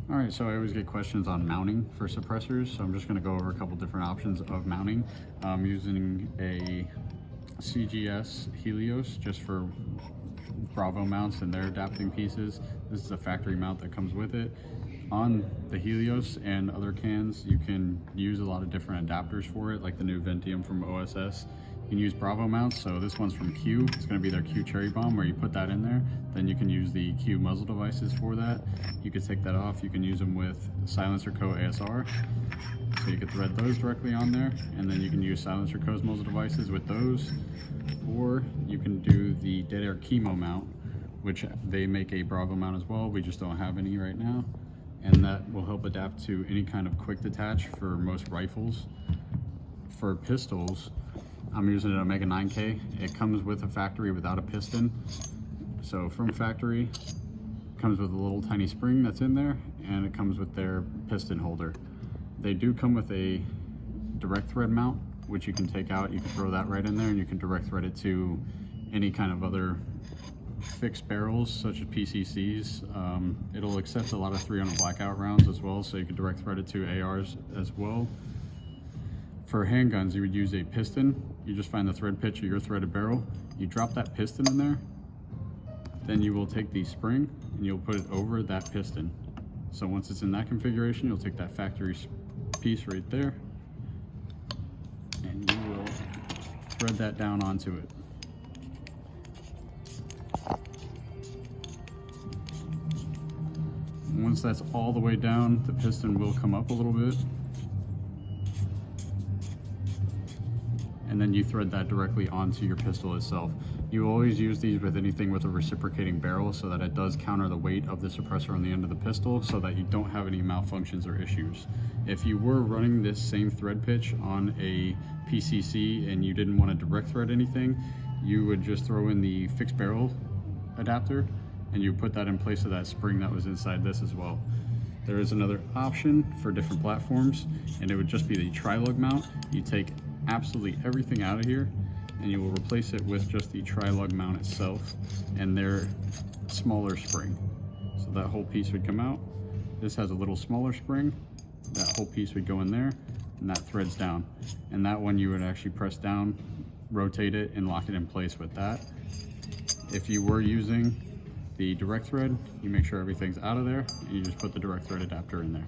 Alright, so I always get questions on mounting for suppressors, so I'm just going to go over a couple different options of mounting. I'm using a CGS Helios just for Bravo mounts and their adapting pieces. This is a factory mount that comes with it. On the Helios and other cans, you can use a lot of different adapters for it, like the new Ventium from OSS. You can use Bravo mounts, so this one's from Q. It's going to be their Q cherry bomb, where you put that in there. Then you can use the Q muzzle devices for that. You can take that off. You can use them with Silencer Co. ASR. So you can thread those directly on there, and then you can use Silencer Co.'s muzzle devices with those. Or you can do the Dead Air Chemo mount, which they make a Bravo mount as well. We just don't have any right now. And that will help adapt to any kind of quick detach for most rifles. For pistols, I'm using an Omega 9K. It comes with a factory without a piston. So from factory, it comes with a little tiny spring that's in there, and it comes with their piston holder. They do come with a direct thread mount, which you can take out. You can throw that right in there, and you can direct thread it to any kind of other fixed barrels, such as PCCs. It'll accept a lot of 300 blackout rounds as well, so you can direct thread it to ARs as well. For handguns, you would use a piston. You just find the thread pitch of your threaded barrel. You drop that piston in there, then you will take the spring and you'll put it over that piston. So once it's in that configuration, you'll take that factory piece right there and you will thread that down onto it. Once that's all the way down, the piston will come up a little bit. And then you thread that directly onto your pistol itself. You always use these with anything with a reciprocating barrel, so that it does counter the weight of the suppressor on the end of the pistol, so that you don't have any malfunctions or issues. If you were running this same thread pitch on a PCC and you didn't want to direct thread anything, you would just throw in the fixed barrel adapter and you put that in place of that spring that was inside this as well. There is another option for different platforms, and it would just be the tri-lug mount. You take absolutely everything out of here and you will replace it with just the tri-lug mount itself and their smaller spring. So that whole piece would come out. This has a little smaller spring. That whole piece would go in there and that threads down. And that one you would actually press down, rotate it, and lock it in place with that. If you were using the direct thread, you make sure everything's out of there and you just put the direct thread adapter in there.